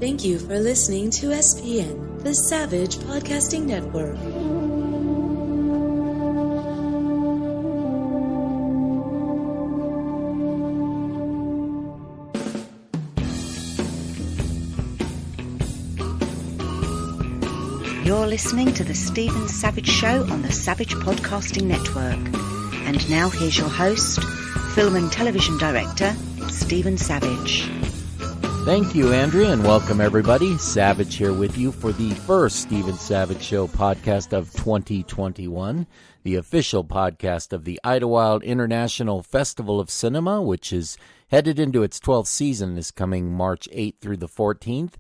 Thank you for listening to SPN, the Savage Podcasting Network. You're listening to The Stephen Savage Show on the Savage Podcasting Network. And now here's your host, film and television director, Stephen Savage. Thank you, Andrea, and welcome everybody. Savage here with you for the first Stephen Savage Show podcast of 2021, the official podcast of the Idlewild International Festival of Cinema, which is headed into its 12th season this coming March 8th through the 14th.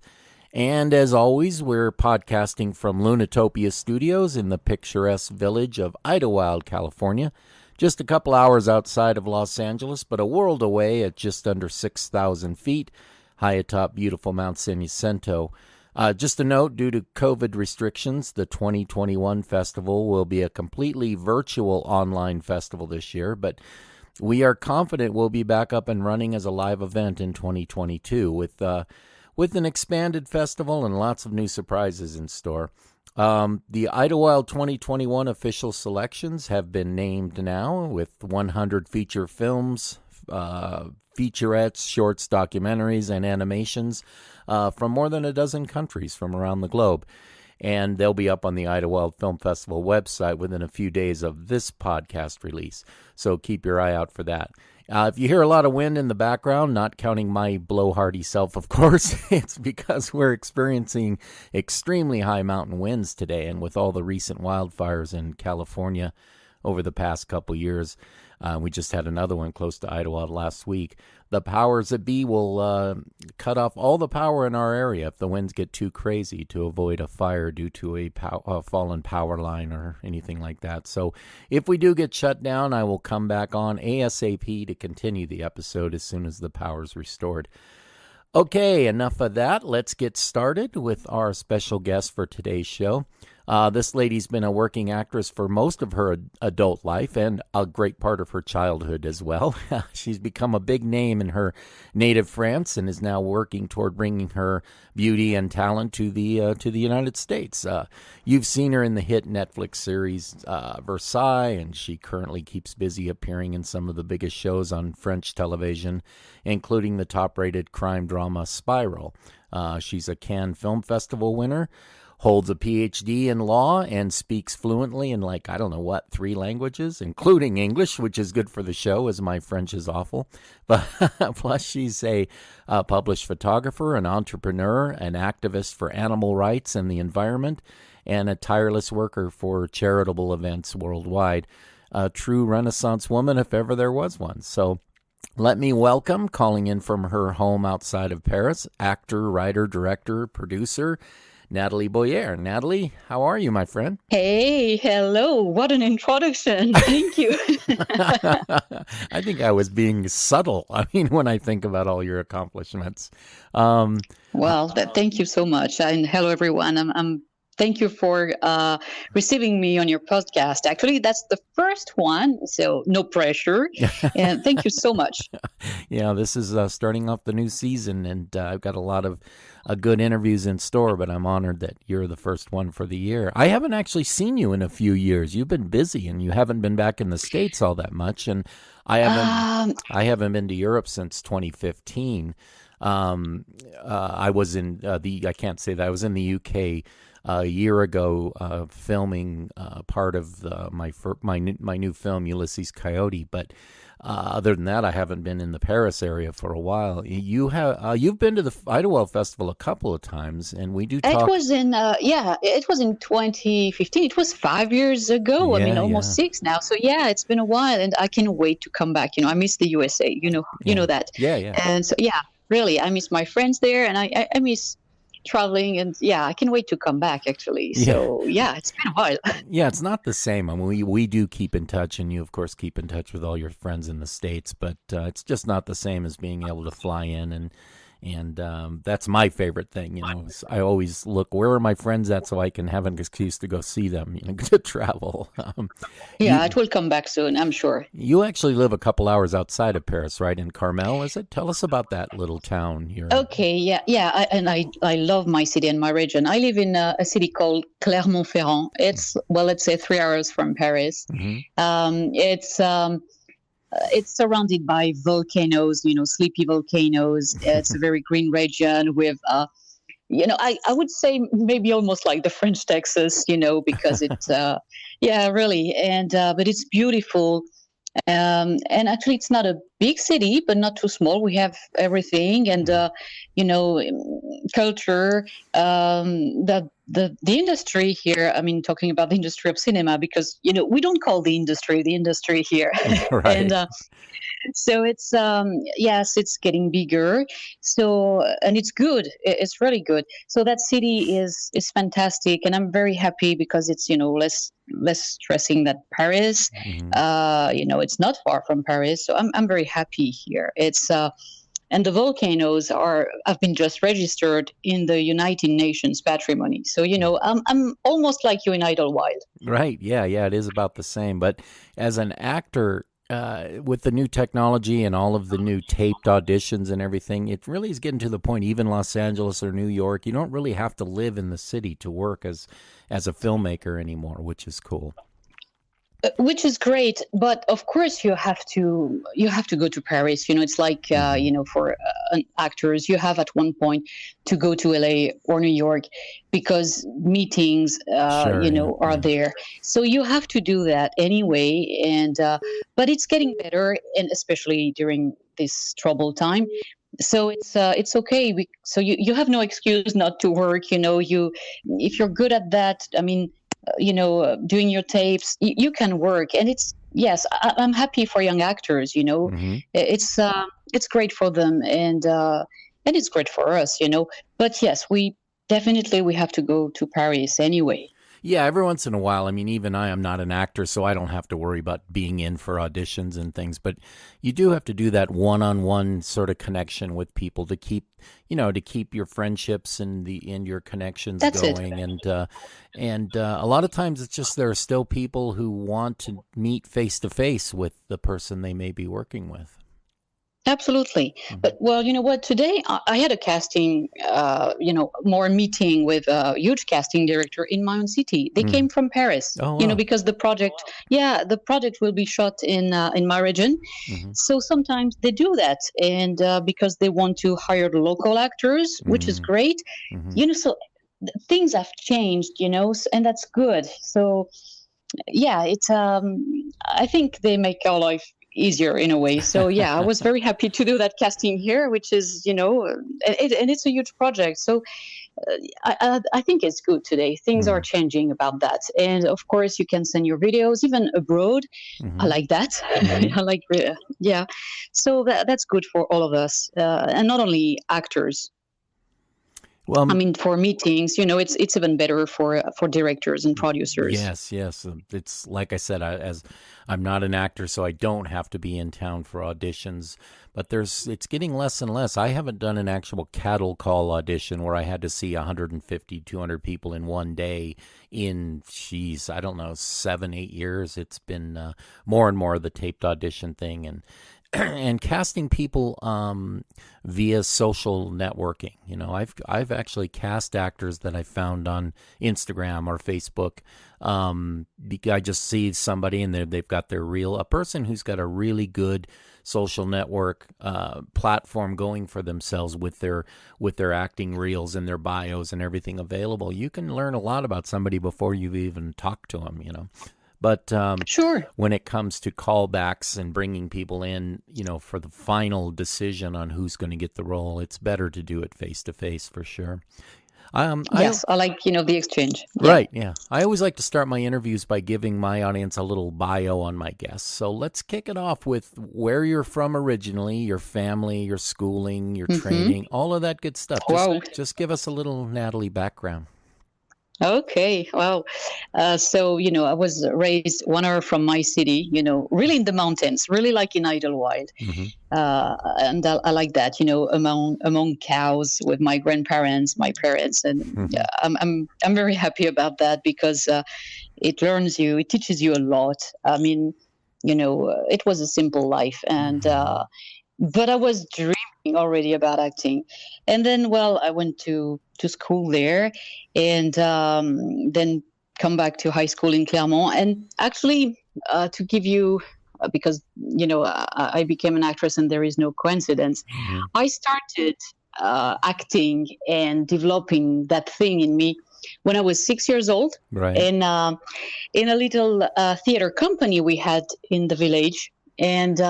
And as always, we're podcasting from Lunatopia Studios in the picturesque village of Idlewild, California, just a couple hours outside of Los Angeles, but a world away at just under 6,000 feet, high atop beautiful Mount San Jacinto. Just a note, due to COVID restrictions, the 2021 festival will be a completely virtual online festival this year, but we are confident we'll be back up and running as a live event in 2022 with an expanded festival and lots of new surprises in store. The Idlewild 2021 official selections have been named now, with 100 feature films, featurettes, shorts, documentaries, and animations from more than a dozen countries from around the globe. And they'll be up on the Idlewild Film Festival website within a few days of this podcast release. So keep your eye out for that. If you hear a lot of wind in the background, not counting my blowhardy self, of course, it's because we're experiencing extremely high mountain winds today. And with all the recent wildfires in California over the past couple years, we just had another one close to Idlewild last week. The powers that be will cut off all the power in our area if the winds get too crazy, to avoid a fire due to a fallen power line or anything like that. So if we do get shut down, I will come back on ASAP to continue the episode as soon as the power's restored. Okay, enough of that. Let's get started with our special guest for today's show. This lady's been a working actress for most of her adult life and a great part of her childhood as well. She's become a big name in her native France and is now working toward bringing her beauty and talent to the United States. You've seen her in the hit Netflix series Versailles, and she currently keeps busy appearing in some of the biggest shows on French television, including the top-rated crime drama Spiral. She's a Cannes Film Festival winner, holds a PhD in law, and speaks fluently in 3 languages, including English, which is good for the show as my French is awful. But plus she's a published photographer, an entrepreneur, an activist for animal rights and the environment, and a tireless worker for charitable events worldwide. A true Renaissance woman, if ever there was one. So let me welcome, calling in from her home outside of Paris, actor, writer, director, producer, Nathalie Boyer. Nathalie, how are you, my friend? Hey, hello. What an introduction. Thank you. I think I was being subtle. I mean, when I think about all your accomplishments. Thank you so much. And hello, everyone. Thank you for receiving me on your podcast. Actually, that's the first one, so no pressure. And thank you so much. Yeah, this is starting off the new season, and I've got a lot of good interviews in store, but I'm honored that you're the first one for the year. I haven't actually seen you in a few years. You've been busy, and you haven't been back in the States all that much, and I haven't been to Europe since 2015. I was in I can't say that. I was in the UK a year ago, filming part of my new film, Ulysses Coyote. But other than that, I haven't been in the Paris area for a while. You've been to the Idlewild Festival a couple of times, and we do talk. It was in 2015. It was 5 years ago. Yeah, almost 6 now. So yeah, it's been a while, and I can't wait to come back. I miss the USA. You know that. Yeah. And so really, I miss my friends there, and I miss traveling, and I can't wait to come back, actually. So it's been a while. Yeah, it's not the same. I mean, we do keep in touch, and you of course keep in touch with all your friends in the States, but it's just not the same as being able to fly in And that's my favorite thing. I always look, where are my friends at, so I can have an excuse to go see them, to travel. Yeah, it will come back soon, I'm sure. You actually live a couple hours outside of Paris, right? In Carmel, is it? Tell us about that little town here. Okay, yeah. I love my city and my region. I live in a city called Clermont-Ferrand. It's, well, let's say 3 hours from Paris. It's surrounded by volcanoes, sleepy volcanoes. It's a very green region with, I would say maybe almost like the French Texas, because it's, yeah, really. And, but it's beautiful. And actually, it's not a big city, but not too small. We have everything, and culture. The industry here. I mean, talking about the industry of cinema, because we don't call the industry here, Right. and so it's yes, it's getting bigger. So and it's good. It's really good. So that city is fantastic, and I'm very happy because it's less stressing than Paris. It's not far from Paris, so I'm very happy here. It's and the volcanoes have been just registered in the United Nations Patrimony. So I'm almost like you in Idlewild. Right. Yeah. It is about the same. But as an actor, with the new technology and all of the new taped auditions and everything, it really is getting to the point, even Los Angeles or New York, you don't really have to live in the city to work as a filmmaker anymore, which is cool. Which is great, but of course you have to go to Paris. It's like for actors, you have at one point to go to LA or New York because meetings are there. So you have to do that anyway. And but it's getting better, and especially during this troubled time. So it's okay. So you have no excuse not to work. If you're good at that, I mean, doing your tapes, you can work. And I'm happy for young actors. It's great for them, and it's great for us. But yes, we have to go to Paris anyway. Yeah, every once in a while. I mean, even I am not an actor, so I don't have to worry about being in for auditions and things. But you do have to do that one-on-one sort of connection with people to keep your friendships and your connections going. And a lot of times it's just there are still people who want to meet face to face with the person they may be working with. Absolutely. But, well, you know what? Today I had a casting, more meeting with a huge casting director in my own city. They came from Paris, because the project will be shot in my region. So sometimes they do that, and because they want to hire the local actors, which is great. So things have changed, and that's good. So, yeah, it's, I think they make our life easier in a way. So yeah, I was very happy to do that casting here, which is, and it's a huge project. So I think it's good today. Things are changing about that. And of course you can send your videos even abroad. I like that. I like, yeah. So that's good for all of us. And not only actors. Well, I mean, for meetings, it's even better for directors and producers. Yes. It's like I said, as I'm not an actor, so I don't have to be in town for auditions. But it's getting less and less. I haven't done an actual cattle call audition where I had to see 150, 200 people in one day in, I don't know, 7-8 years. It's been more and more of the taped audition thing, and casting people via social networking. I've actually cast actors that I found on Instagram or Facebook. I just see somebody and they've got a person who's got a really good social network platform going for themselves with their acting reels and their bios and everything available. You can learn a lot about somebody before you've even talked to them, But sure, when it comes to callbacks and bringing people in, for the final decision on who's going to get the role, it's better to do it face to face for sure. Yes, I like, the exchange. Right, yeah. I always like to start my interviews by giving my audience a little bio on my guests. So let's kick it off with where you're from originally, your family, your schooling, your training, all of that good stuff. Wow. Just give us a little Nathalie background. Okay, well, so I was raised 1 hour from my city, really in the mountains, really like in Idlewild, Mm-hmm. and I like that, among cows with my grandparents, my parents, and Mm-hmm. I'm very happy about that because it teaches you a lot. I mean, it was a simple life, and but I was dreaming already about acting. And then, well, I went to school there, and then come back to high school in Clermont. And actually, to give you, because I became an actress, and there is no coincidence. Mm-hmm. I started acting and developing that thing in me when I was 6 years old. Right. In a little theater company we had in the village, and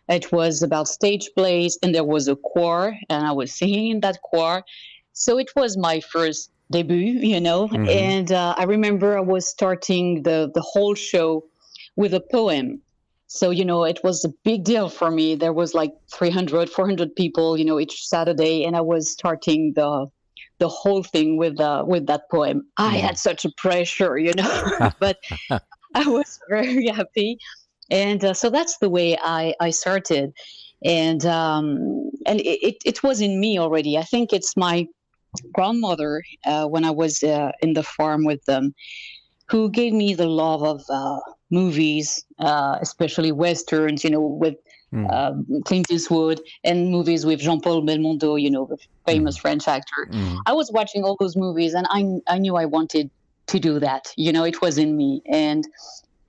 it was about stage plays, and there was a choir, and I was singing in that choir. So it was my first debut. Mm-hmm. And I remember I was starting the whole show with a poem. So, it was a big deal for me. There was like 300, 400 people, each Saturday, and I was starting the whole thing with that poem. I had such a pressure, but I was very happy, and so that's the way I started, and it was in me already. I think it's my grandmother, when I was in the farm with them, who gave me the love of movies, especially westerns, with Mm-hmm. Clint Eastwood, and movies with Jean-Paul Belmondo, the famous Mm-hmm. French actor. Mm-hmm. I was watching all those movies, and I knew I wanted to do that. It was in me, and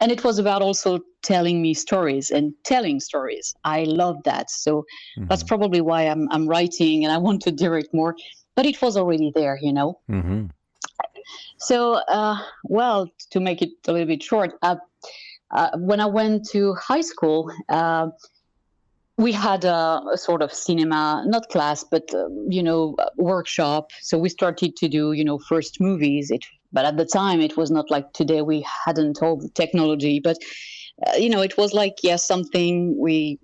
it was about also telling me stories and telling stories. I love that. So that's Mm-hmm. probably why I'm writing, and I want to direct more. But it was already there. Mm-hmm. So, well, to make it a little bit short, when I went to high school, we had a sort of cinema, not class, but workshop. So we started to do first movies. But at the time, it was not like today. We hadn't all the technology, but it was like something we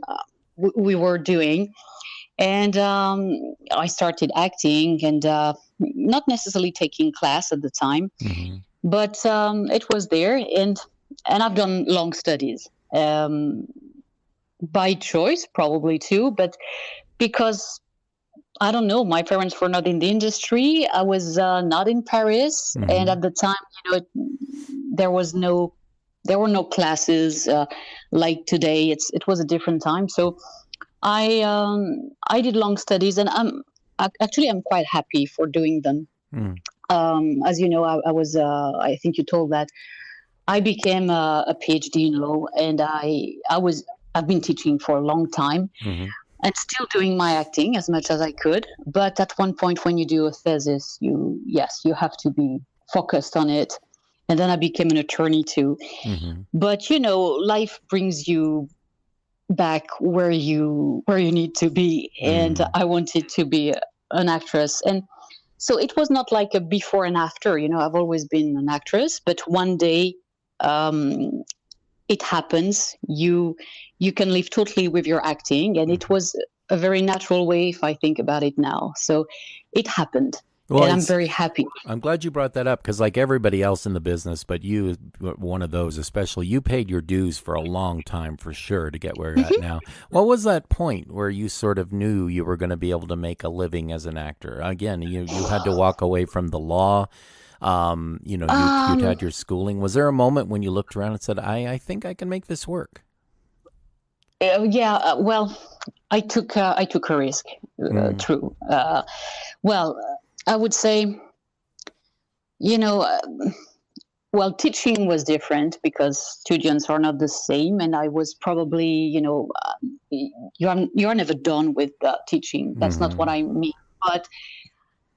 were doing. And I started acting, and not necessarily taking class at the time, Mm-hmm. but it was there, and I've done long studies. By choice, probably too, but because I don't know, my parents were not in the industry. I was not in Paris, and Mm-hmm. at the time, there was there were no classes like today. It was a different time, so I did long studies, and I'm quite happy for doing them. Mm-hmm. As you know, I was I think you told that I became a PhD in law, and I've been teaching for a long time, Mm-hmm. and still doing my acting as much as I could. But at one point, when you do a thesis, you have to be focused on it. And then I became an attorney too. Mm-hmm. But life brings you back where you need to be, and Mm-hmm. I wanted to be an actress. And so it was not like a before and after. I've always been an actress, but one day um, it happens. You can live totally with your acting, and it was a very natural way if I think about it now. So it happened, Well, and I'm very happy. I'm glad you brought that up because, like everybody else in the business, but you, one of those especially, you paid your dues for a long time for sure to get where you're at now. What was that point where you sort of knew you were going to be able to make a living as an actor? Again, you had to walk away from the law. You'd had your schooling. Was there a moment when you looked around and said, I think I can make this work? Yeah, well, I took a risk. True. Well, I would say, you know, uh, well, teaching was different because students are not the same, and I was probably, you're never done with teaching. That's not what Mm-hmm. I mean, but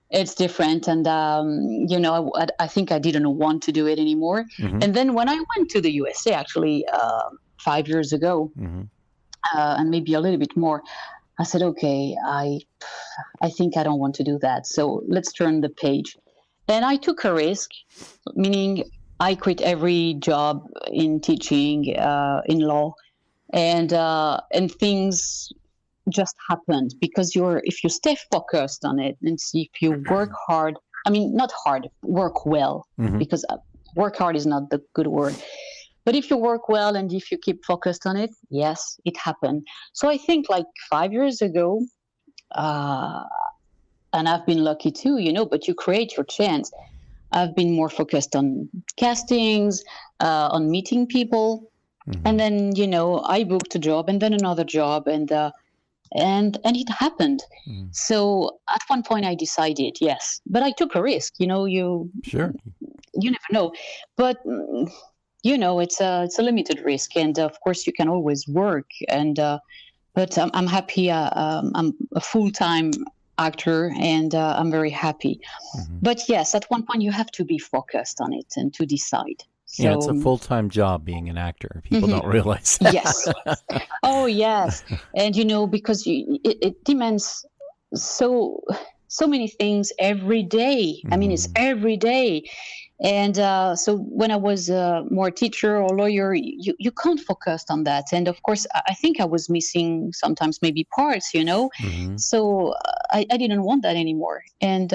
it's different, and I think I didn't want to do it anymore. Mm-hmm. And then when I went to the USA, actually, 5 years ago, Mm-hmm. and maybe a little bit more, I said, okay, I think I don't want to do that. So let's turn the page. And I took a risk, meaning I quit every job in teaching, in law, and things just happened because if you stay focused on it, and if you work hard, I mean, not hard, work well, because work hard is not the good word. But if you work well and if you keep focused on it, yes, it happened. So I think like 5 years ago, and I've been lucky too, but you create your chance. I've been more focused on castings, on meeting people. And then, I booked a job and then another job and it happened. So at one point I decided, yes, but I took a risk, Sure. You never know. But, it's a limited risk. And of course you can always work. And, but I'm happy. I'm a full-time actor and I'm very happy. But yes, at one point you have to be focused on it and to decide. So, yeah, it's a full-time job being an actor. People don't realize that. Yes. Oh, yes. And, because it demands so many things every day. I mean, it's every day. And so when I was more teacher or lawyer, you can't focus on that. And of course, I think I was missing sometimes maybe parts, So I didn't want that anymore. And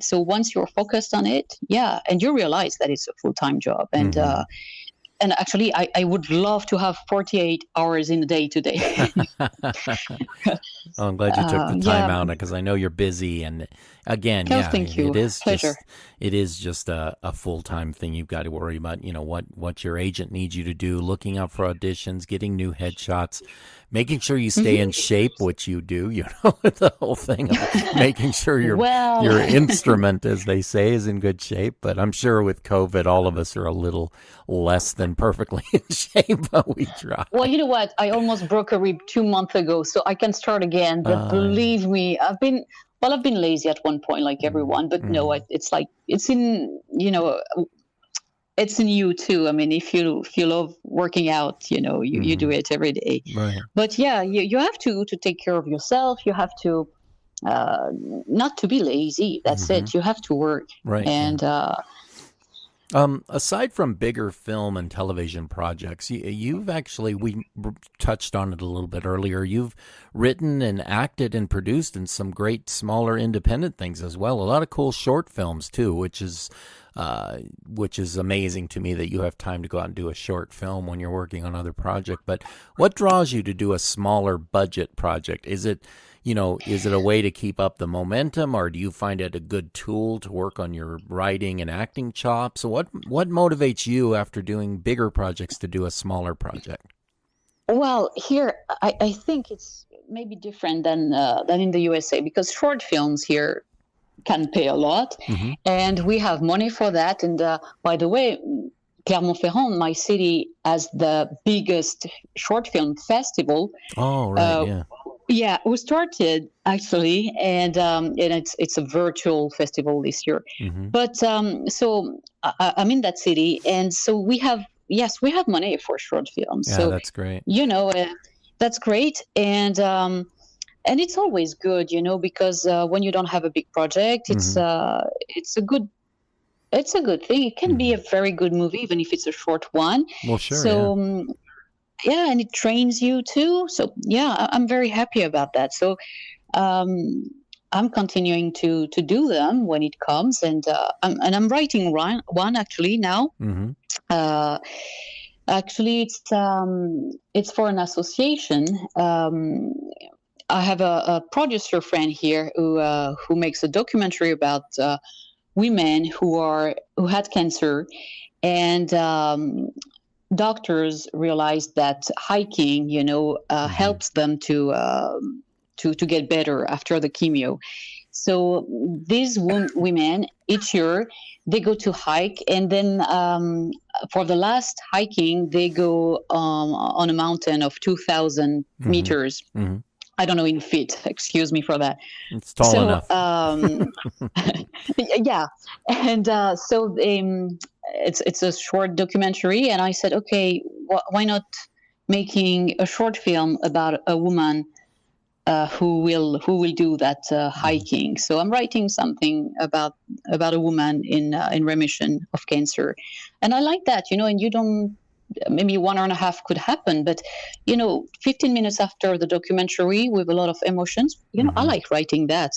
so once you're focused on it, yeah, and you realize that it's a full-time job. And actually, I would love to have 48 hours in a day today. I'm glad you took the time out because I know you're busy. And again, thank you. It is just a full-time thing. You've got to worry about, what your agent needs you to do, looking out for auditions, getting new headshots, making sure you stay in shape, which you do, the whole thing of making sure your instrument, as they say, is in good shape. But I'm sure with COVID, all of us are a little less than perfectly in shape, but we try. Well, you know what? I almost broke a rib 2 months ago, so I can start again. But believe me, I've been lazy at one point, like everyone. But no, it's like it's in it's in you too. I mean, if you love working out, you do it every day. Right. But yeah, you have to take care of yourself. You have to not to be lazy. That's it. You have to work. Right. And aside from bigger film and television projects, you've actually, we touched on it a little bit earlier, you've written and acted and produced in some great smaller independent things as well. A lot of cool short films too, which is amazing to me that you have time to go out and do a short film when you're working on other projects. But what draws you to do a smaller budget project? Is it a way to keep up the momentum, or do you find it a good tool to work on your writing and acting chops? So what motivates you after doing bigger projects to do a smaller project? Well, here I think it's maybe different than in the USA, because short films here can pay a lot, and we have money for that. And by the way, Clermont-Ferrand, my city, has the biggest short film festival. Oh, right, yeah. Yeah, we started actually, and it's a virtual festival this year. But so I'm in that city, and so we have money for short films. Yeah, so that's great. That's great, and it's always good, because when you don't have a big project, it's a good thing. It can be a very good movie, even if it's a short one. Well, sure. So. Yeah, and it trains you too. So yeah, I'm very happy about that. So I'm continuing to do them when it comes, and I'm writing one actually now. Actually, it's for an association. I have a producer friend here who makes a documentary about women who had cancer, and doctors realized that hiking, helps them to get better after the chemio. So these women, each year, they go to hike, and then for the last hiking, they go on a mountain of 2,000 meters. I don't know in feet. Excuse me for that. It's tall enough. Yeah, and so it's a short documentary, and I said, okay, why not making a short film about a woman who will do that hiking? So I'm writing something about a woman in remission of cancer, and I like that, and you don't maybe 1.5 could happen. But, 15 minutes after the documentary with a lot of emotions, I like writing that.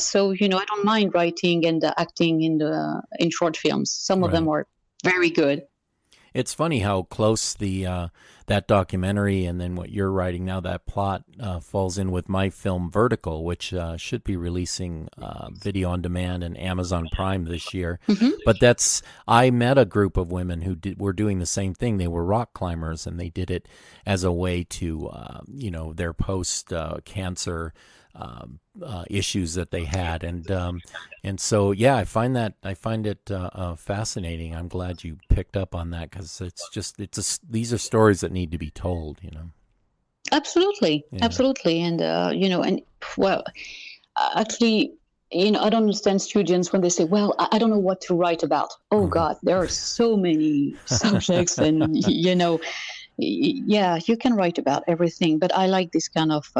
So, I don't mind writing and acting in short films. Some of them are very good. It's funny how close the that documentary and then what you're writing now, that plot falls in with my film Vertical, which should be releasing video on demand and Amazon Prime this year. But I met a group of women who were doing the same thing. They were rock climbers, and they did it as a way to, their post-cancer issues that they had, and so I find it fascinating. I'm glad you picked up on that, because these are stories that need to be told. Absolutely, and actually, I don't understand students when they say, "Well, I don't know what to write about." Oh God, there are so many subjects, and you can write about everything, but I like this kind of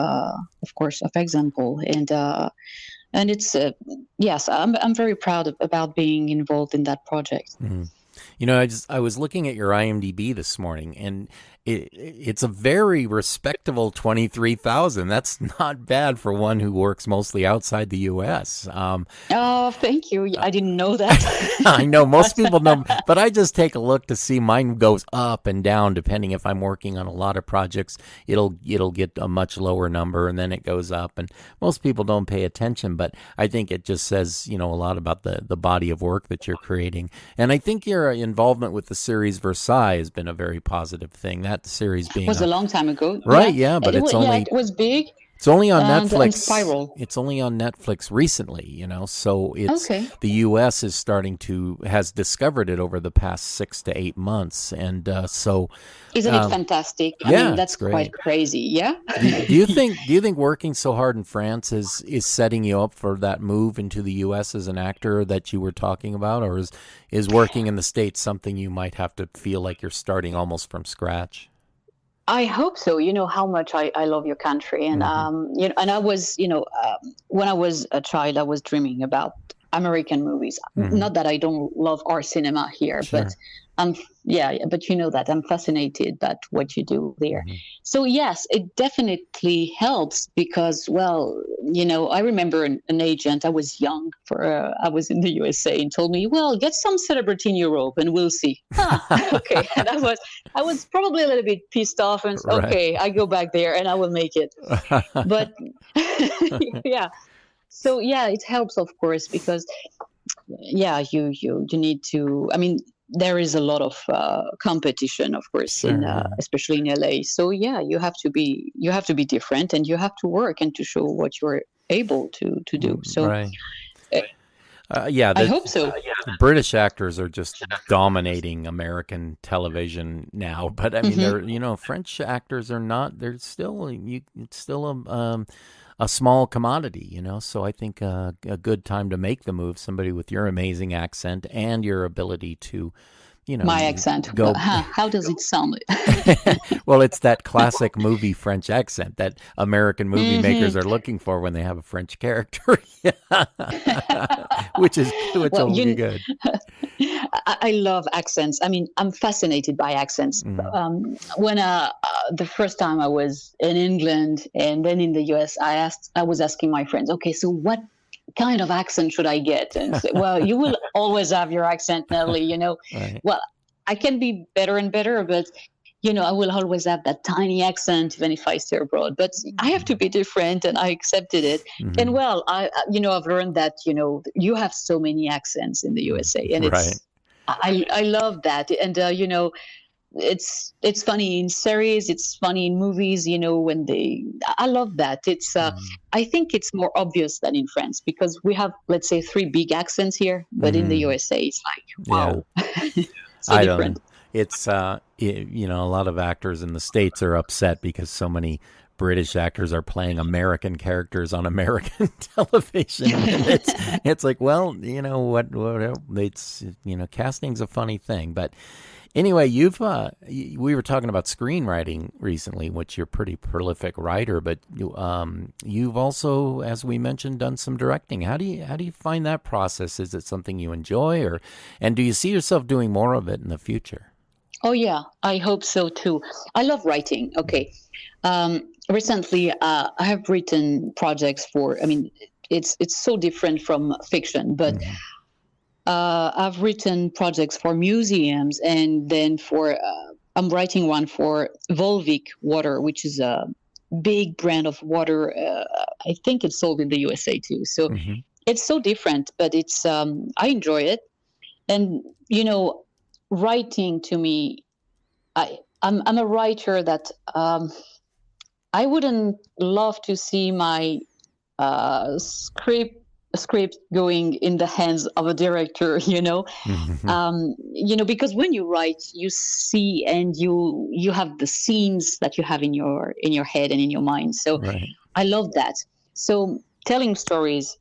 course, of example, and it's yes, I'm very proud about being involved in that project. I was looking at your IMDb this morning, and it's a very respectable 23,000. That's not bad for one who works mostly outside the U.S. Oh, thank you. I didn't know that. I know most people know, but I just take a look to see. Mine goes up and down depending if I'm working on a lot of projects. It'll get a much lower number, and then it goes up. And most people don't pay attention, but I think it just says a lot about the body of work that you're creating. And I think your involvement with the series Versailles has been a very positive thing. That series was a long time ago, right? Yeah, but it was big. It's only on Netflix. And Spiral. It's only on Netflix recently, so it's the U.S. has discovered it over the past 6 to 8 months, and so isn't it fantastic? I mean, that's quite crazy. Yeah. Do you think working so hard in France is setting you up for that move into the U.S. as an actor that you were talking about, or is working in the States something you might have to feel like you're starting almost from scratch? I hope so. You know how much I love your country, and and I was, when I was a child, I was dreaming about American movies. Not that I don't love our cinema here, but but that I'm fascinated by what you do there. So yes, it definitely helps because, I remember an agent. I was young I was in the USA, and told me, "Well, get some celebrity in Europe, and we'll see." Okay, and I was probably a little bit pissed off, and okay, I go back there, and I will make it. But yeah. So it helps, of course, because you need to. I mean, there is a lot of competition, of course, especially in LA. So you have to be different, and you have to work and to show what you're able to do. So I hope so. British actors are just dominating American television now, but I mean, they're French actors are not. They're still it's still a small commodity, so I think a good time to make the move, somebody with your amazing accent and your ability to, my accent. How does it sound? Well, it's that classic movie French accent that American movie makers are looking for when they have a French character, which will be good. I love accents. I mean, I'm fascinated by accents. When the first time I was in England and then in the US, I was asking my friends, okay, so what kind of accent should I get? And say, well, you will always have your accent, Nathalie, Right. Well, I can be better and better, but I will always have that tiny accent even if I stay abroad. But I have to be different, and I accepted it. And I've learned that you have so many accents in the USA, and I love that. And it's funny in series, it's funny in movies, when I love that. It's I think it's more obvious than in France because we have, let's say, 3 big accents here, but in the USA it's like, wow. So different. It's a lot of actors in the States are upset because so many British actors are playing American characters on American television. And it's like, well, it's casting's a funny thing, but anyway, we were talking about screenwriting recently, which you're a pretty prolific writer, but you've also, as we mentioned, done some directing. How do you find that process? Is it something you enjoy, and do you see yourself doing more of it in the future? Oh yeah, I hope so too. I love writing. Okay. Recently, I have written projects for. I mean, it's so different from fiction, but I've written projects for museums, and then for I'm writing one for Volvic Water, which is a big brand of water. I think it's sold in the USA too. So it's so different, but it's I enjoy it. And writing to me, I'm a writer that I wouldn't love to see my script going in the hands of a director, because when you write, you see and you have the scenes that you have in your head and in your mind. So Right. I love that. So telling stories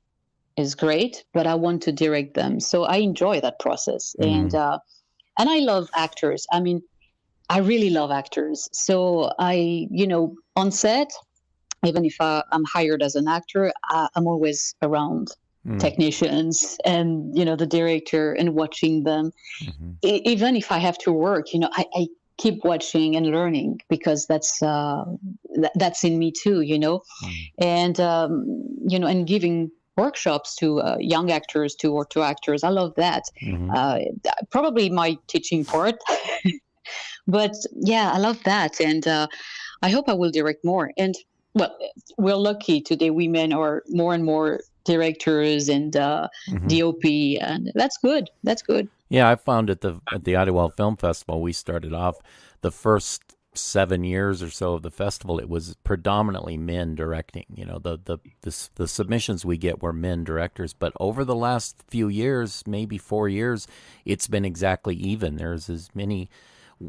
is great, but I want to direct them. So I enjoy that process. And I love actors. I mean, I really love actors. So on set, even if I'm hired as an actor, I'm always around technicians and, the director and watching them. Even if I have to work, I keep watching and learning because that's in me too, and, and giving workshops to young actors or to actors. I love that. Probably my teaching part. But yeah, I love that. And I hope I will direct more. And well, we're lucky today. Women are more and more directors and DOP, and that's good. That's good. Yeah, I found at the Idlewild Film Festival, we started off the first 7 years or so of the festival. It was predominantly men directing. The submissions we get were men directors, but over the last few years, maybe 4 years, it's been exactly even. There's as many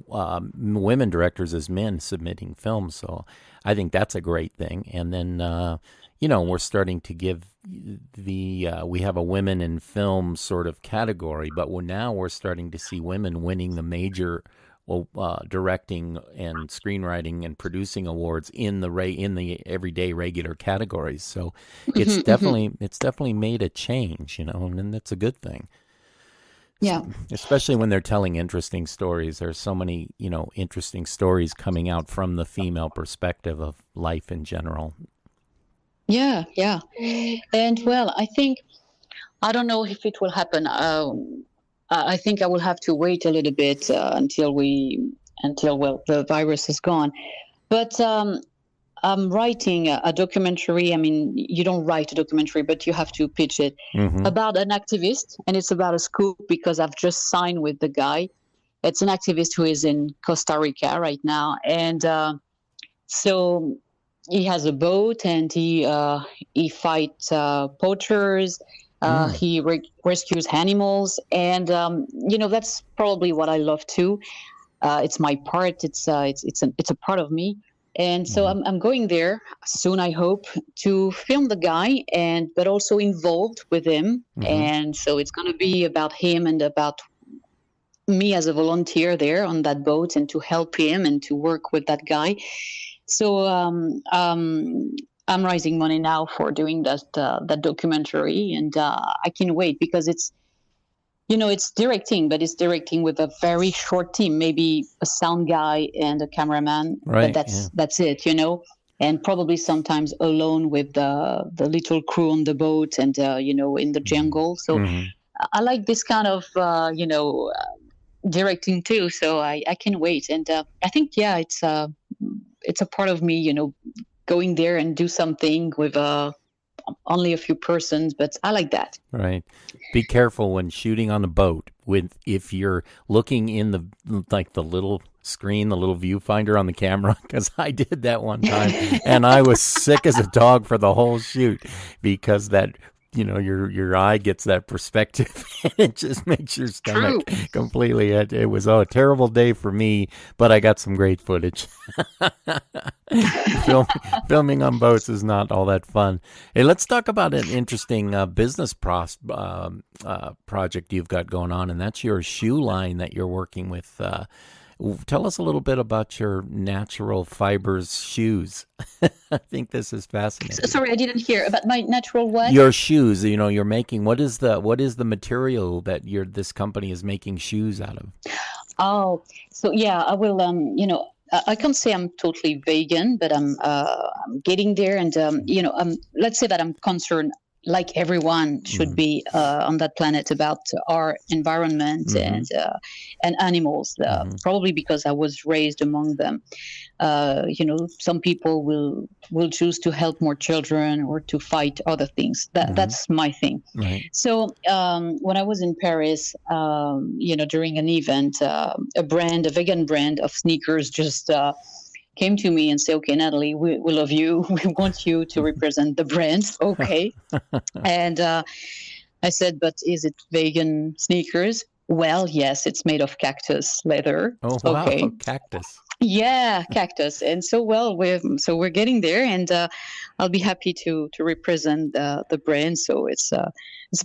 women directors as men submitting films, so I think that's a great thing. And then we're starting to give we have a women in film sort of category, but now we're starting to see women winning the major directing and screenwriting and producing awards in the everyday regular categories. So it's definitely made a change, and that's a good thing. Yeah. Especially when they're telling interesting stories. There's so many, interesting stories coming out from the female perspective of life in general. Yeah, yeah. And well, I don't know if it will happen. I think I will have to wait a little bit until the virus is gone. But I'm writing a documentary. I mean, you don't write a documentary, but you have to pitch it about an activist, and it's about a scoop because I've just signed with the guy. It's an activist who is in Costa Rica right now, and so he has a boat and he fights poachers. He rescues animals, and that's probably what I love too. It's my part. It's a part of me. And so I'm going there soon, I hope, to film the guy, but also involved with him. And so it's going to be about him and about me as a volunteer there on that boat and to help him and to work with that guy. So I'm raising money now for doing that documentary, and I can't wait because it's directing, but it's directing with a very short team, maybe a sound guy and a cameraman. Right, but that's it, and probably sometimes alone with the little crew on the boat and, in the jungle. So I like this kind of, directing too. So I can't wait. And I think, it's a part of me, going there and do something with only a few persons, but I like that. Right. Be careful when shooting on a boat if you're looking in the little screen, the little viewfinder on the camera, because I did that one time and I was sick as a dog for the whole shoot because that, your eye gets that perspective and it just makes your stomach completely. It was a terrible day for me, but I got some great footage. Filming on boats is not all that fun. Hey, let's talk about an interesting business project you've got going on, and that's your shoe line that you're working with. Tell us a little bit about your natural fibers shoes. I think this is fascinating. Sorry, I didn't hear about my natural what? Your shoes. You're making. What is the material that this company is making shoes out of? Oh, so yeah, I will. I can't say I'm totally vegan, but I'm getting there, and let's say that I'm concerned, like everyone should Mm-hmm. be on that planet, about our environment Mm-hmm. and animals. Mm-hmm. Probably because I was raised among them. Some people will choose to help more children or to fight other things. That's my thing. Right. So when I was in Paris, during an event, a vegan brand of sneakers just came to me and said, "Okay, Nathalie, we love you. We want you to represent the brand." Okay, and I said, "But is it vegan sneakers?" Well, yes, it's made of cactus leather. Oh, wow. Okay. Cactus. Yeah, cactus. And so, well, we're getting there, and I'll be happy to represent the brand. So it's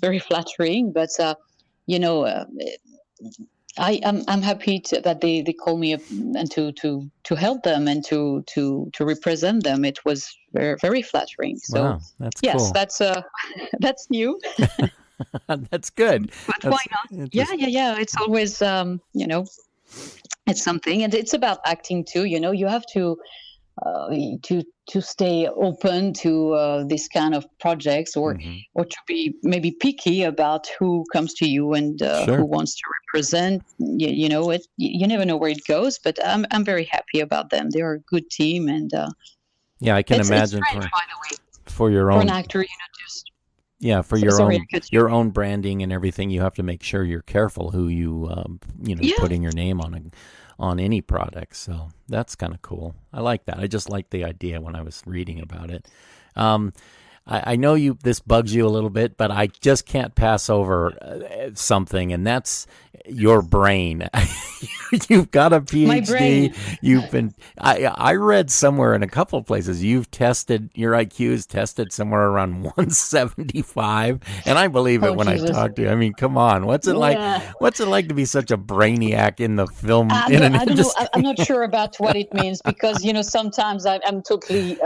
very flattering, but you know, uh, I'm happy that they call me up and to help them and to represent them. It was very very flattering. So Wow, that's yes, cool. that's that's new, That's good. but That's why not? Yeah. It's always it's something, and it's about acting too. You have uh, to stay open to this kind of projects, Mm-hmm. or to be maybe picky about who comes to you and who Sure. wants to represent. You never know where it goes, but I'm very happy about them. They're a good team, and Yeah, I can it's imagine strange, by the way, for your for an own, actor. Just yeah, for your sorry, own I cut you. your own branding and everything. You have to make sure you're careful who you Yeah. putting your name on any product. So that's kind of cool. I like that. I just like the idea when I was reading about it. Um, I know this bugs you a little bit, but I just can't pass over something, and that's your brain. You've got a My PhD. brain. You've been. I read somewhere in a couple of places you've tested your IQ is tested somewhere around 175, and I believe it Oh, when I Jesus. talk to you. I mean, come on, what's it like? Yeah. What's it like to be such a brainiac in the film I in don't, an I don't know. industry? I'm not sure about what it means, because sometimes I'm totally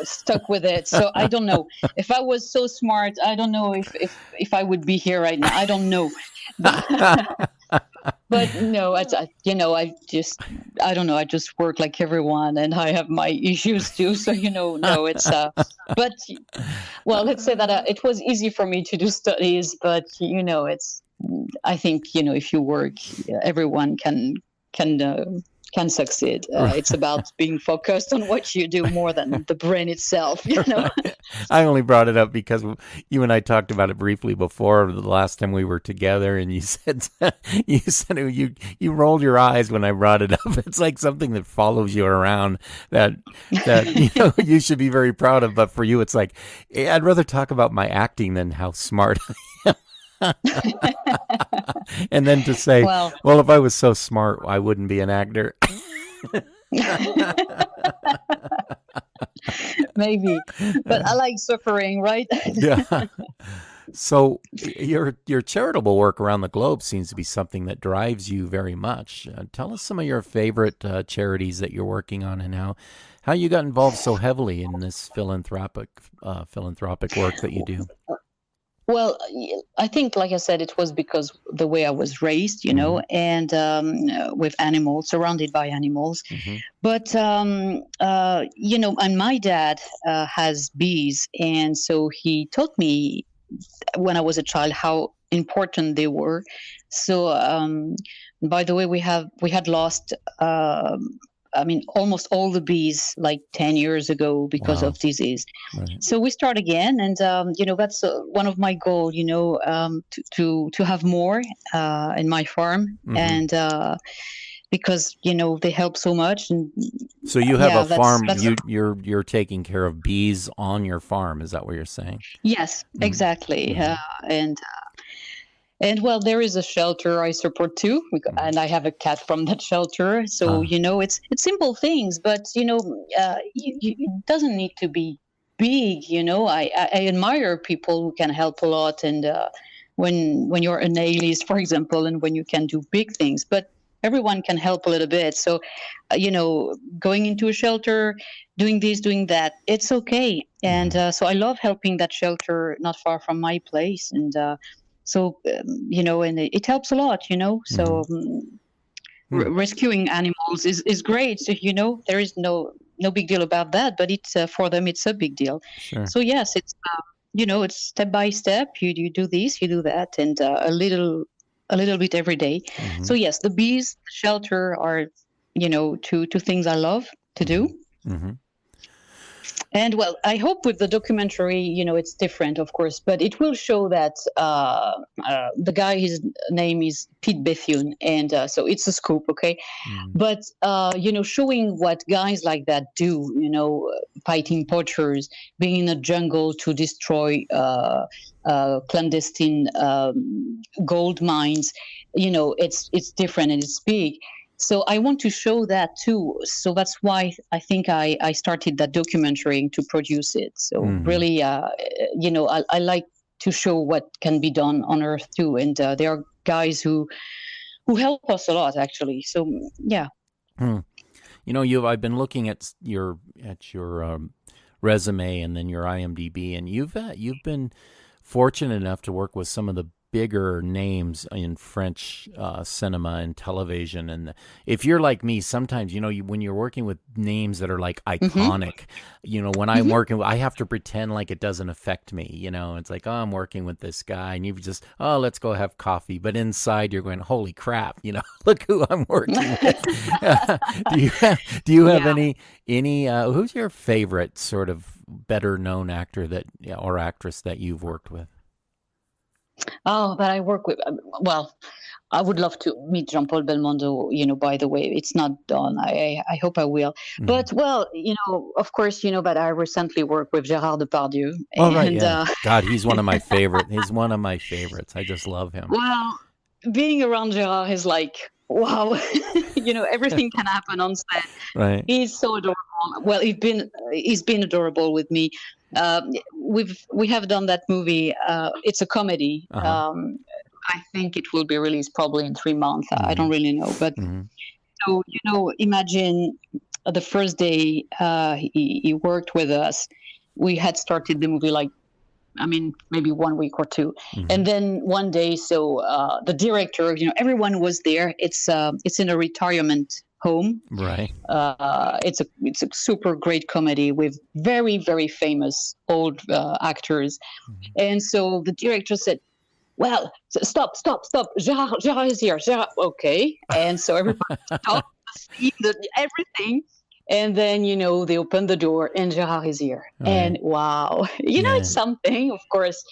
stuck with it. So I don't know. If I was so smart, I don't know if I would be here right now. I don't know. But no, I don't know. I just work like everyone, and I have my issues too. So no, it's but well, let's say that it was easy for me to do studies, but it's. I think if you work, everyone can can succeed. It's about being focused on what you do more than the brain itself. I only brought it up because you and I talked about it briefly before the last time we were together, and you said you rolled your eyes when I brought it up. It's like something that follows you around that you should be very proud of. But for you, it's like I'd rather talk about my acting than how smart I am. And then to say, Well, well, if I was so smart, I wouldn't be an actor. maybe, but I like suffering, right? Yeah. So your charitable work around the globe seems to be something that drives you very much. Tell us some of your favorite charities that you're working on, and how you got involved so heavily in this philanthropic work that you do. Well, I think, like I said, it was because the way I was raised, Mhm. and with animals, surrounded by animals. Mm-hmm. But and my dad has bees, and so he taught me when I was a child how important they were. So, by the way, we had lost. Almost all the bees like 10 years ago because Wow. of disease. Right. So we start again, and that's one of my goals. To have more in my farm, Mhm. and because they help so much. And So you have yeah, a farm. that's You're taking care of bees on your farm. Is that what you're saying? yes, Mhm. exactly. Mhm. And well, there is a shelter I support too, and I have a cat from that shelter. So Ah. it's simple things, but it doesn't need to be big. I admire people who can help a lot, and when you're a nailist, for example, and when you can do big things, but everyone can help a little bit. So going into a shelter, doing this, doing that, it's okay. And so I love helping that shelter not far from my place, and. So and it helps a lot. So Mhm. rescuing animals is great. So, there is no big deal about that, but it's for them it's a big deal. Sure. So yes, it's it's step by step. You do this, you do that, and a little bit every day. Mm-hmm. So yes, the bees, the shelter are two things I love to do. Mm-hmm. And well, I hope with the documentary, it's different, of course, but it will show that the guy, his name is Pete Bethune, and so it's a scoop, okay? But, showing what guys like that do, fighting poachers, being in a jungle to destroy clandestine gold mines, it's different and it's big. So I want to show that too. So that's why I think I started that documentary to produce it. So really, I like to show what can be done on Earth too. And there are guys who help us a lot, actually. So yeah. I've been looking at your resume and then your IMDb, and you've been fortunate enough to work with some of the bigger names in French cinema and television. And if you're like me, sometimes, when you're working with names that are like iconic, when I'm working, I have to pretend like it doesn't affect me. It's like, oh, I'm working with this guy, and you've just, oh, let's go have coffee. But inside you're going, holy crap, look who I'm working with. Do you have any who's your favorite sort of better known actor or actress that you've worked with? Oh, but I work with, well, I would love to meet Jean-Paul Belmondo, by the way. It's not done. I hope I will. But, well, of course, but I recently worked with Gérard Depardieu. Oh, right, yeah. God, he's one of my favorites. He's one of my favorites. I just love him. Well, being around Gérard is like, wow, everything can happen on set. Right. He's so adorable. Well, he's been adorable with me. We have done that movie. It's a comedy. I think it will be released probably in 3 months. I don't really know, but so imagine the first day he worked with us. We had started the movie maybe 1 week or two, and then one day, so the director, everyone was there. It's in a retirement home. Right. It's a super great comedy with very, very famous old actors. And so the director said, well, stop. Gérard is here. Gérard, okay. And so everybody stopped, everything. And then, they opened the door and Gérard is here. Right. And wow, it's something, of course.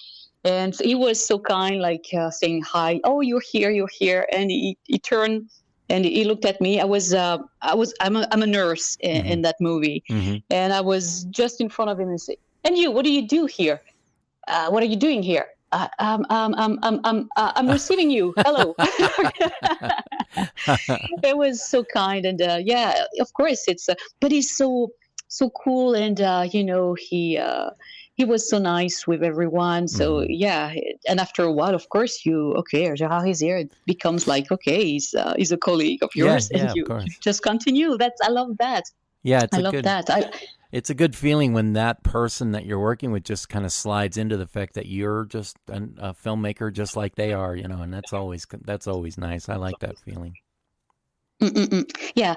And he was so kind, saying hi. Oh, you're here. And he turned and he looked at me. I'm a nurse in that movie. And I was just in front of him and said, and you, what do you do here? What are you doing here? I'm receiving you. Hello. It was so kind, and of course it's. But he's so cool, and he was so nice with everyone. So and after a while, of course, Gérard is here. It becomes like he's a colleague of yours, and you just continue. I love that. Yeah, I love that. It's a good feeling when that person that you're working with just kind of slides into the fact that you're just a filmmaker just like they are, and that's always nice. I like that feeling. Yeah.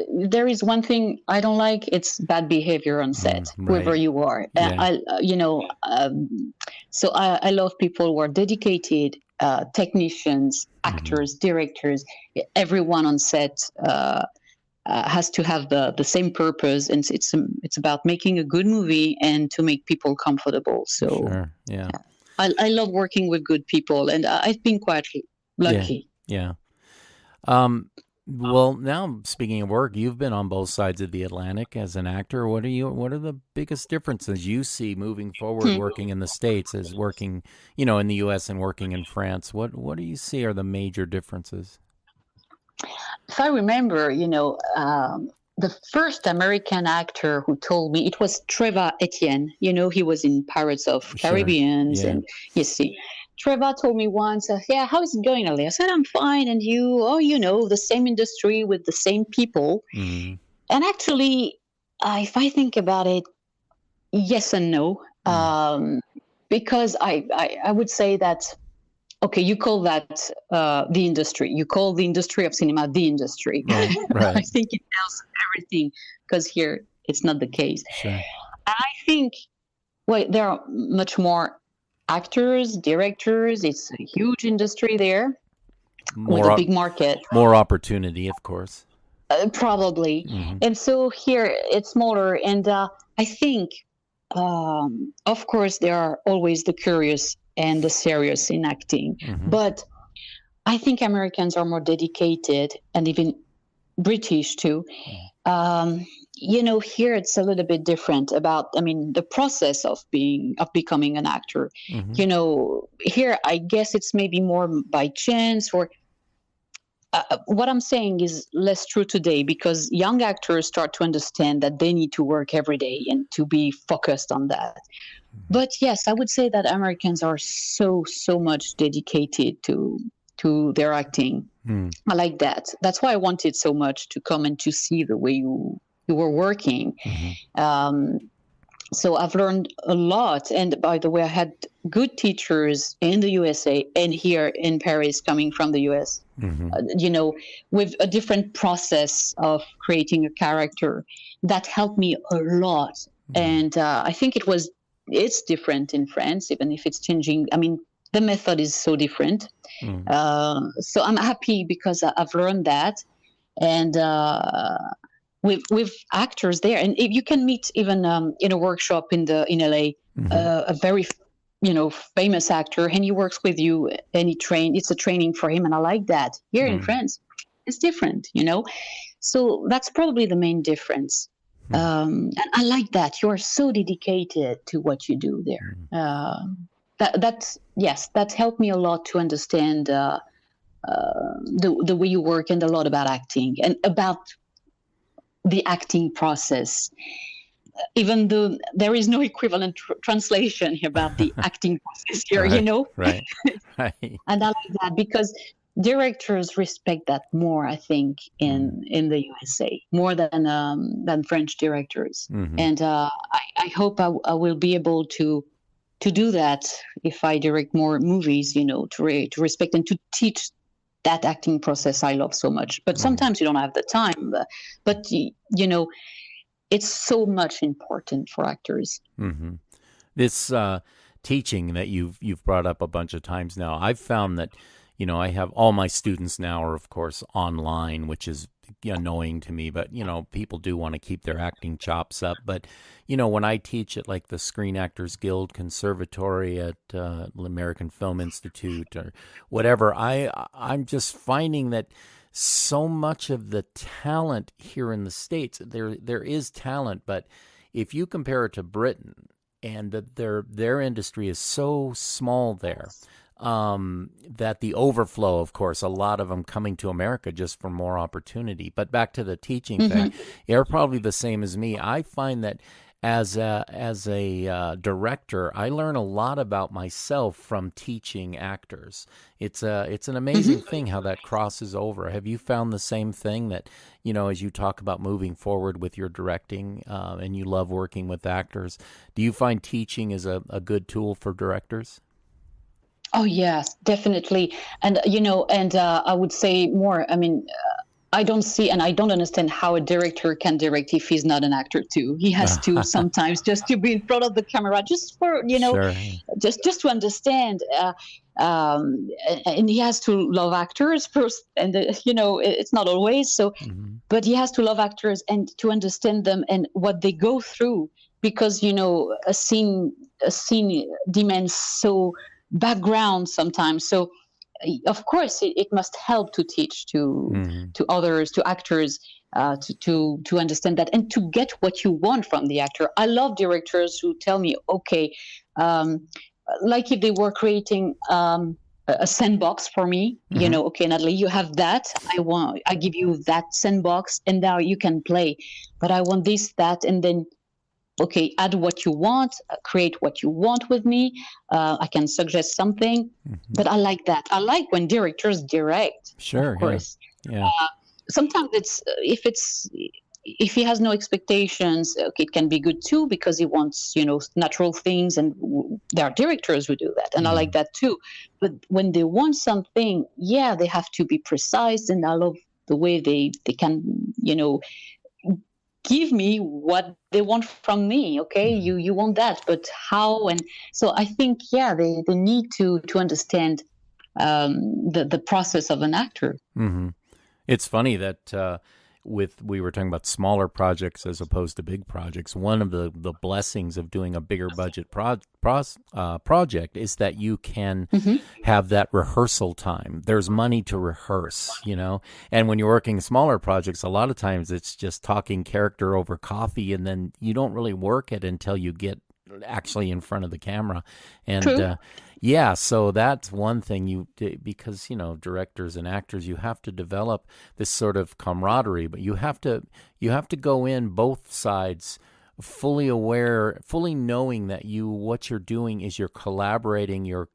There is one thing I don't like. It's bad behavior on set, wherever you are. So I love people who are dedicated, technicians, actors, directors, everyone on set. Has to have the same purpose, and it's about making a good movie and to make people comfortable. So sure. Yeah. I love working with good people, and I've been quite lucky. Yeah. Well, now speaking of work, you've been on both sides of the Atlantic as an actor. What are the biggest differences you see moving forward, working in the States as working, in the U.S. and working in France? What do you see are the major differences? If I remember, the first American actor who told me, it was Trevor Etienne. He was in Pirates of Caribbean. Yeah. And you see, Trevor told me once, how is it going, Ali? I said, I'm fine. And you, the same industry with the same people. Mm-hmm. And actually, if I think about it, yes and no. Because I would say that okay, you call that the industry. You call the industry of cinema the industry. Right. I think it tells everything, because here it's not the case. Sure. And I think, well, there are much more actors, directors. It's a huge industry there with a big market. More opportunity, of course. Probably. Mm-hmm. And so here it's smaller. And I think, of course, there are always the curious and the serious in acting. Mm-hmm. But I think Americans are more dedicated, and even British too. Here it's a little bit different about, the process of becoming an actor. Mm-hmm. Here, I guess it's maybe more by chance, or what I'm saying is less true today, because young actors start to understand that they need to work every day and to be focused on that. Mm-hmm. But yes, I would say that Americans are so much dedicated to their acting. I like that. That's why I wanted so much to come and to see the way you were working. Mm-hmm. So I've learned a lot. And by the way, I had good teachers in the USA and here in Paris, coming from the US, mm-hmm. With a different process of creating a character that helped me a lot. Mm-hmm. And I think it's different in France, even if it's changing. The method is so different. Mm. So I'm happy because I've learned that. And with actors there, and if you can meet even in a workshop in LA, mm-hmm. A very famous actor, and he works with you, and it's a training for him, and I like that. Here in France, it's different, So that's probably the main difference. And I like that you're so dedicated to what you do there. That helped me a lot to understand the way you work, and a lot about acting and about the acting process. Even though there is no equivalent translation about the acting process here, Right. Right. And I like that because directors respect that more, I think, in the USA, more than French directors. Mm-hmm. And I hope I will be able to do that if I direct more movies, to respect and to teach that acting process I love so much. But sometimes you don't have the time. But it's so much important for actors. Mm-hmm. This teaching that you've brought up a bunch of times now, I've found that, I have all my students now are, of course, online, which is annoying to me, but, people do want to keep their acting chops up. But, when I teach at like the Screen Actors Guild Conservatory at the American Film Institute or whatever, I'm just finding that so much of the talent here in the States, there is talent, but if you compare it to Britain, and that their industry is so small there, that the overflow, of course, a lot of them coming to America just for more opportunity. But back to the teaching thing, you're probably the same as me. I find that as a director, I learn a lot about myself from teaching actors. It's an amazing thing how that crosses over. Have you found the same thing, that, as you talk about moving forward with your directing, and you love working with actors, do you find teaching is a good tool for directors? Oh, yes, definitely. And, I would say more, I don't see, and I don't understand how a director can direct if he's not an actor too. He has to sometimes just to be in front of the camera, just for, Sure. just to understand. And he has to love actors first, and it's not always so, but he has to love actors and to understand them and what they go through, because a scene demands so background sometimes. So of course it must help to teach to others, to actors, to understand that and to get what you want from the actor. I love directors who tell me, okay, like if they were creating a sandbox for me, okay, Nathalie, you have that. I give you that sandbox, and now you can play. But I want this, that, and then, okay, add what you want, create what you want with me. I can suggest something, but I like that. I like when directors direct. Sure, of course. Yeah. Sometimes if if he has no expectations, okay, it can be good too, because he wants, natural things, and there are directors who do that, and I like that too. But when they want something, they have to be precise, and I love the way they can, give me what they want from me. Okay, you want that, but how? And so I think, they need to understand the process of an actor. Mm-hmm. It's funny that we were talking about smaller projects as opposed to big projects. One of the blessings of doing a bigger budget project is that you can have that rehearsal time. There's money to rehearse, and when you're working smaller projects, a lot of times it's just talking character over coffee, and then you don't really work it until you get actually in front of the camera. And so that's one thing because directors and actors, you have to develop this sort of camaraderie, but you have to go in both sides fully aware, fully knowing that what you're doing is you're collaborating, you're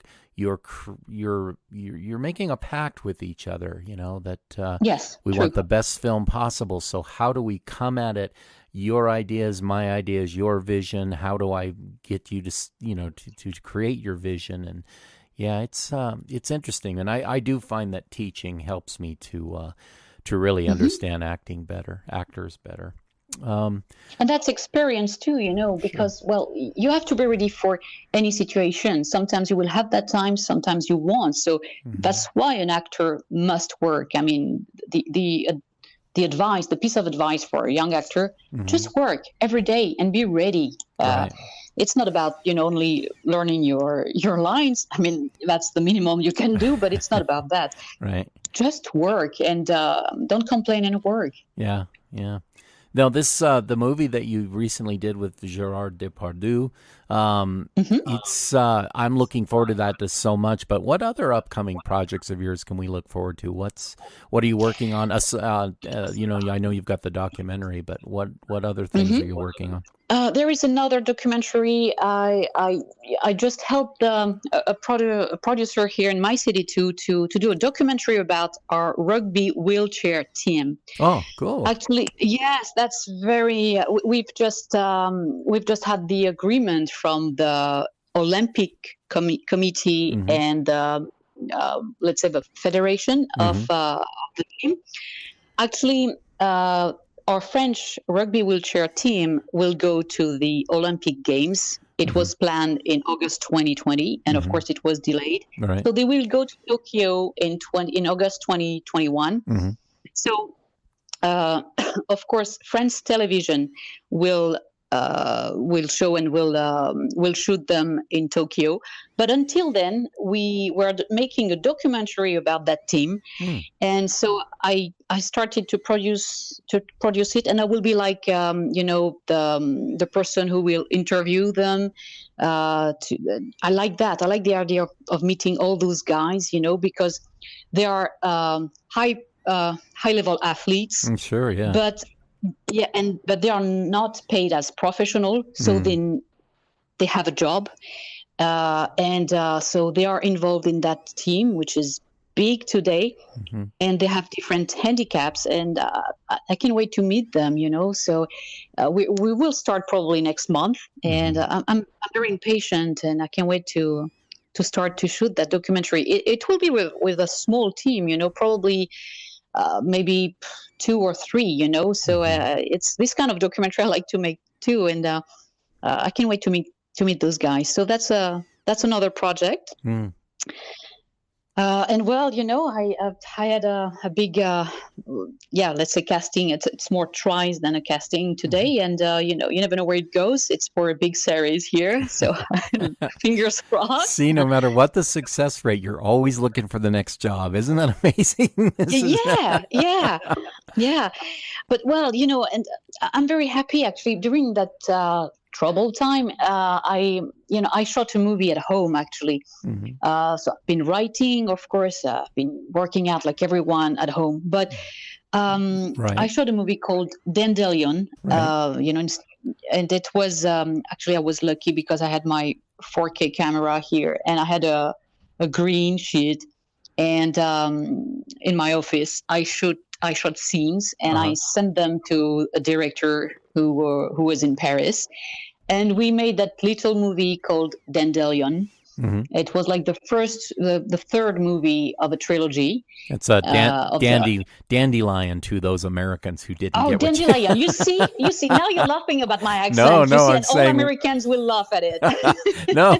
making a pact with each other, that we want the best film possible. So how do we come at it? Your ideas, my ideas, your vision. How do I get you to to create your vision? And it's interesting. And I do find that teaching helps me to really understand actors better. And that's experience too, because, you have to be ready for any situation. Sometimes you will have that time, sometimes you won't. So that's why an actor must work. I mean, the piece of advice for a young actor, just work every day and be ready. Right. It's not about, only learning your lines. I mean, that's the minimum you can do, but it's not about that. Right. Just work and don't complain and work. Yeah. Now, this the movie that you recently did with Gerard Depardieu. It's I'm looking forward to that so much. But what other upcoming projects of yours can we look forward to? What are you working on? I know you've got the documentary, but what other things are you working on? There is another documentary. I just helped a producer here in my city to do a documentary about our rugby wheelchair team. Oh, cool! Actually, yes, that's very. We've just had the agreement from the Olympic Committee and let's say the federation of the team. Actually. Our French rugby wheelchair team will go to the Olympic Games. It was planned in August 2020, and of course it was delayed. Right. So they will go to Tokyo in August 2021. So, of course, France Television will show and will shoot them in Tokyo. But until then, we were making a documentary about that team, and so I started to produce it, and I will be like the person who will interview them. I like that. I like the idea of meeting all those guys, because they are high level athletes. I'm sure, yeah. But they are not paid as professional, so they have a job, and so they are involved in that team, which is big today, and they have different handicaps, and I can't wait to meet them. So we will start probably next month, and I'm very impatient, and I can't wait to start to shoot that documentary. It will be with a small team, probably. Maybe 2 or 3, so it's this kind of documentary I like to make too, and I can't wait to meet those guys. So that's another project. And I had a big let's say casting. It's more tries than a casting today, and you never know where it goes. It's for a big series here, so fingers crossed. See, no matter what the success rate, you're always looking for the next job. Isn't that amazing? Yeah. But and I'm very happy actually during that trouble time. I shot a movie at home actually. So I've been writing, of course. I've been working out like everyone at home, but I shot a movie called Dandelion. And it was actually I was lucky because I had my 4K camera here, and I had a green sheet, and in my office I shoot I shot scenes, and I sent them to a director who was in Paris, and we made that little movie called Dandelion. Mm-hmm. It was like the third movie of a trilogy. It's a dandelion to those Americans who didn't get dandelion. You see, now you're laughing about my accent. No, I'm saying all Americans will laugh at it. No,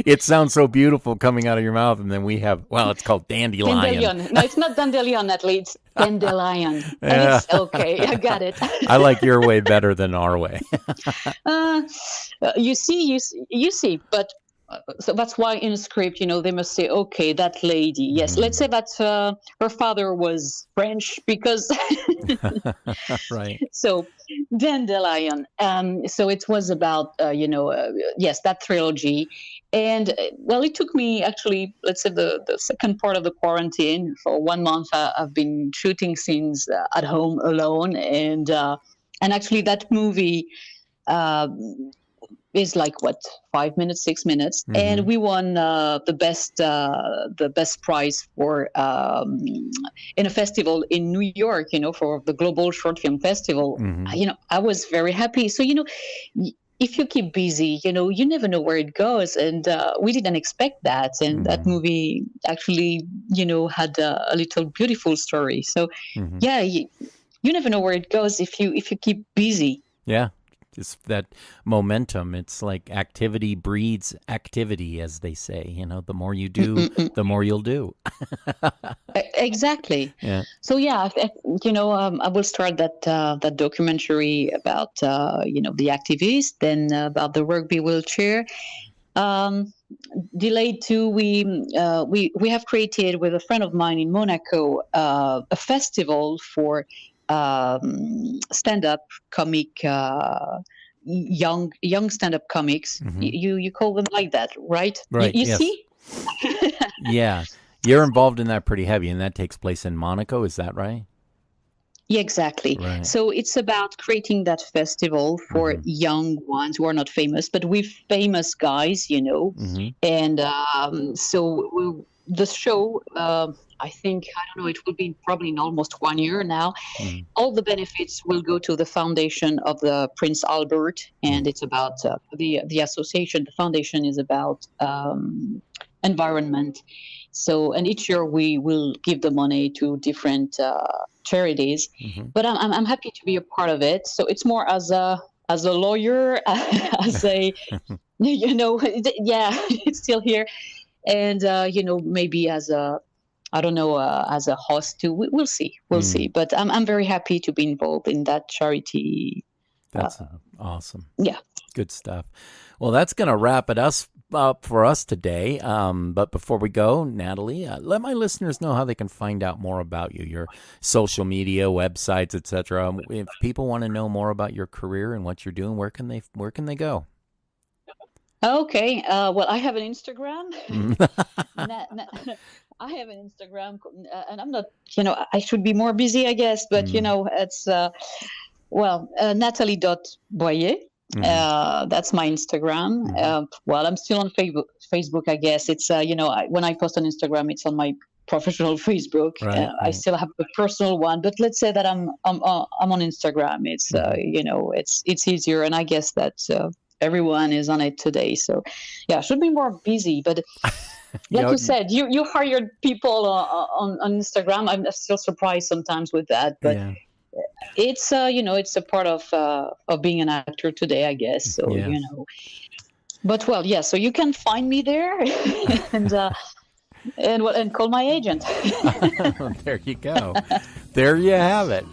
it sounds so beautiful coming out of your mouth, and then we have, it's called dandelion. Dandelion. No, it's not dandelion, Natalie. It's dandelion. And it's okay. I got it. I like your way better than our way. You see, but. So that's why in a script, they must say, okay, that lady, yes. Let's say that her father was French because... Right. So, Dandelion. So it was about, yes, that trilogy. And, it took me actually, let's say the second part of the quarantine. For 1 month, I've been shooting scenes at home alone. And actually that movie... is like 5 minutes, 6 minutes, and we won the best prize for in a festival in New York, for the Global Short Film Festival. I was very happy. So if you keep busy, you never know where it goes, and we didn't expect that. And that movie actually, had a little beautiful story. So you never know where it goes if you keep busy. Yeah. It's that momentum. It's like activity breeds activity, as they say. The more you do, the more you'll do. Exactly. Yeah. So I will start that documentary about the activists, then about the rugby wheelchair. Delayed too. We have created with a friend of mine in Monaco a festival for. Stand-up comic, young stand-up comics. You call them like that, right? Right. You yes. see? Yeah, you're involved in that pretty heavy, and that takes place in Monaco. Is that right? Yeah, exactly. Right. So it's about creating that festival for young ones who are not famous, but with famous guys, And so the show. I think, I don't know, it will be probably in almost 1 year now. All the benefits will go to the foundation of the Prince Albert, and it's about the association. The foundation is about environment. So, and each year we will give the money to different charities. But I'm happy to be a part of it. So it's more as a lawyer, as a, it's still here. And, maybe as a, I don't know, as a host too. We'll see. We'll see. But I'm very happy to be involved in that charity. That's awesome. Yeah. Good stuff. Well, that's going to wrap it up for us today. But before we go, Nathalie, let my listeners know how they can find out more about you, your social media, websites, etc. If people want to know more about your career and what you're doing, where can they go? Okay. I have an Instagram. I have an Instagram, and I'm not, I should be more busy, I guess, but, it's, Nathalie.Boyer. That's my Instagram. I'm still on Facebook, I guess. It's, when I post on Instagram, it's on my professional Facebook. Right. I still have a personal one, but let's say that I'm on Instagram. It's, it's easier. And I guess that everyone is on it today. So, I should be more busy, but... Like you said, you hired people on Instagram. I'm still surprised sometimes with that, but it's it's a part of being an actor today, I guess. So but so you can find me there and call my agent. There you go. There you have it.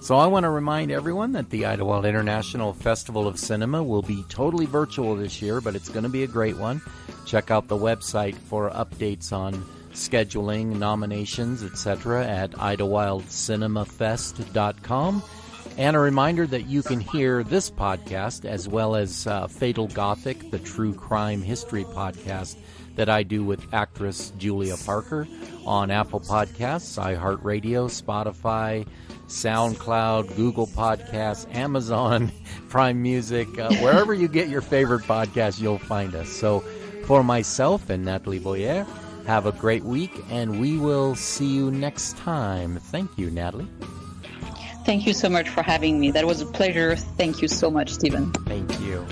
So I want to remind everyone that the Idlewild International Festival of Cinema will be totally virtual this year, but it's going to be a great one. Check out the website for updates on scheduling, nominations, etc. at idlewildcinemafest.com. And a reminder that you can hear this podcast as well as Fatal Gothic, the true crime history podcast that I do with actress Julia Parker on Apple Podcasts, iHeartRadio, Spotify, SoundCloud, Google Podcasts, Amazon, Prime Music, wherever you get your favorite podcast, you'll find us. So for myself and Nathalie Boyer, Have a great week, and we will see you next time. Thank you, Nathalie. Thank you so much for having me. That was a pleasure. Thank you so much, Stephen. Thank you.